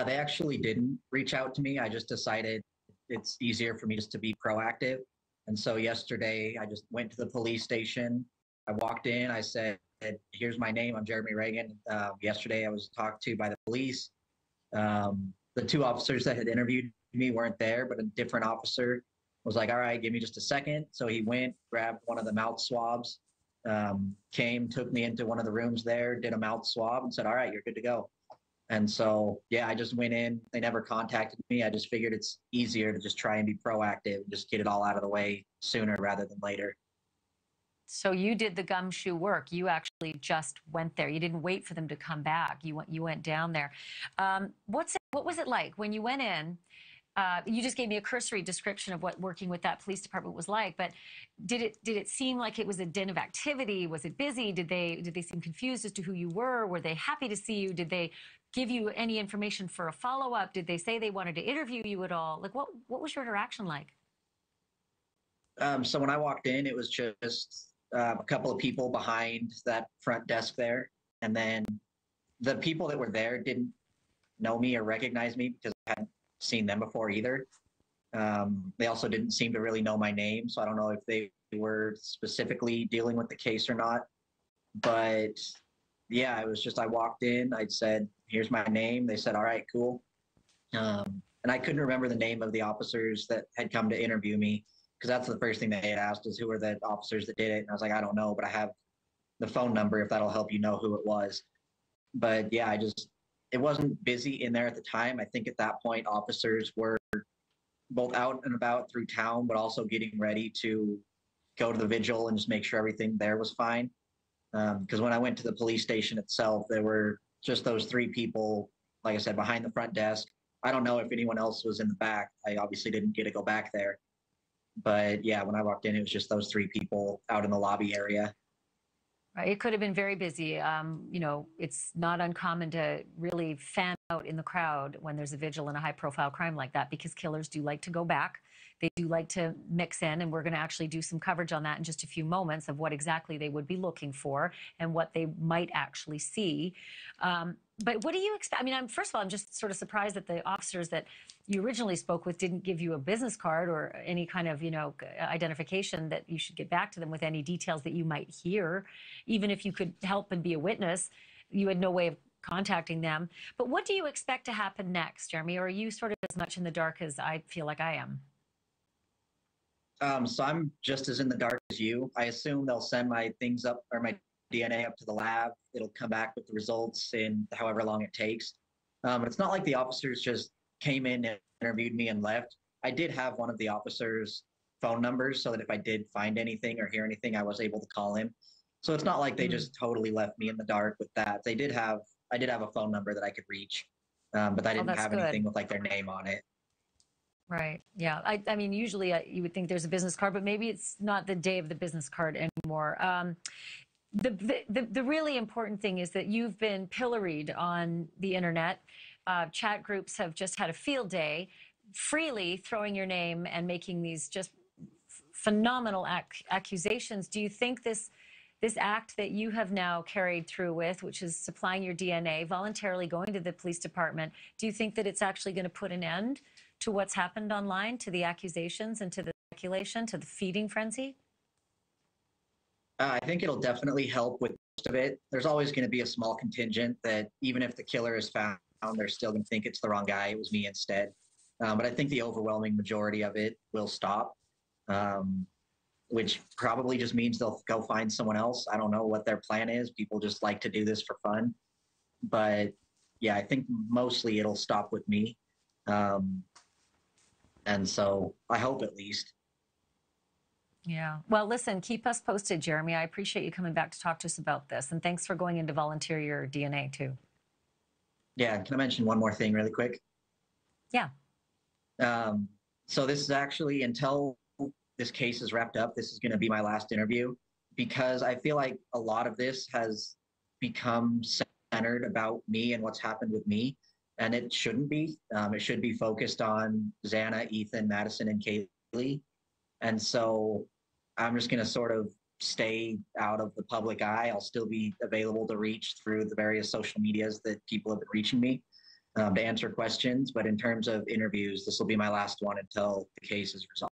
They actually didn't reach out to me. I just decided it's easier for me just to be proactive. And so yesterday, I just went to the police station. I walked in. I said, "Here's my name. I'm Jeremy Reagan." Yesterday, I was talked to by the police. The two officers that had interviewed me weren't there, but a different officer was like, "All right, give me just a second." So he went, grabbed one of the mouth swabs, came, took me into one of the rooms there, did a mouth swab, and said, "All right, you're good to go." And so, yeah, I just went in. They never contacted me. I just figured it's easier to just try and be proactive and just get it all out of the way sooner rather than later. So you did the gumshoe work. You actually just went there. You didn't wait for them to come back. You went down there. What was it like when you went in? You just gave me a cursory description of what working with that police department was like, but did it seem like it was a den of activity? Was it busy? Did they seem confused as to who you were? Were they happy to see you? Did they give you any information for a follow-up? Did they say they wanted to interview you at all? Like, what was your interaction like? So when I walked in, it was just a couple of people behind that front desk there. And then the people that were there didn't know me or recognize me because I hadn't seen them before either. They also didn't seem to really know my name. So I don't know if they were specifically dealing with the case or not. But yeah, it was just, I walked in, I said, "Here's my name." They said, "All right, cool." And I couldn't remember the name of the officers that had come to interview me, because that's the first thing they had asked is who were the officers that did it. And I was like, "I don't know, but I have the phone number if that'll help you know who it was." But yeah, it wasn't busy in there at the time. I think at that point, officers were both out and about through town, but also getting ready to go to the vigil and just make sure everything there was fine. Because when I went to the police station itself, there were just those three people, like I said, behind the front desk. I don't know if anyone else was in the back. I obviously didn't get to go back there. But yeah, when I walked in, it was just those three people out in the lobby area. Right. It could have been very busy. You know, it's not uncommon to really fan out in the crowd when there's a vigil in a high-profile crime like that, because killers do like to go back. They do like to mix in, and we're going to actually do some coverage on that in just a few moments of what exactly they would be looking for and what they might actually see. But what do you expect? I mean, first of all, I'm just sort of surprised that the officers that you originally spoke with didn't give you a business card or any kind of, identification that you should get back to them with any details that you might hear. Even if you could help and be a witness, you had no way of contacting them. But what do you expect to happen next, Jeremy? Or are you sort of as much in the dark as I feel like I am? So I'm just as in the dark as you. I assume they'll send my things up, or my DNA up to the lab. It'll come back with the results in however long it takes. It's not like the officers just came in and interviewed me and left. I did have one of the officers' phone numbers so that if I did find anything or hear anything, I was able to call him. So it's not like they just totally left me in the dark with that. I did have a phone number that I could reach, but I didn't have anything with like their name on it. Right. Yeah. I mean, usually you would think there's a business card, but maybe it's not the day of the business card anymore. The really important thing is that you've been pilloried on the internet. Chat groups have just had a field day, freely throwing your name and making these just phenomenal accusations. Do you think this act that you have now carried through with, which is supplying your DNA, voluntarily going to the police department, do you think that it's actually going to put an end to what's happened online, to the accusations and to the speculation, to the feeding frenzy? I think it'll definitely help with most of it. There's always going to be a small contingent that even if the killer is found, they're still going to think it's the wrong guy. It was me instead. But I think the overwhelming majority of it will stop, which probably just means they'll go find someone else. I don't know what their plan is. People just like to do this for fun. But yeah, I think mostly it'll stop with me. And so I hope at least. Yeah. Well, listen, keep us posted, Jeremy. I appreciate you coming back to talk to us about this. And thanks for going in to volunteer your DNA, too. Yeah. Can I mention one more thing really quick? Yeah. So this is actually, until this case is wrapped up, this is going to be my last interview, because I feel like a lot of this has become centered about me and what's happened with me. And it shouldn't be. It should be focused on Xana, Ethan, Madison, and Kaylee. And so I'm just going to sort of stay out of the public eye. I'll still be available to reach through the various social medias that people have been reaching me. to answer questions. But in terms of interviews, this will be my last one until the case is resolved.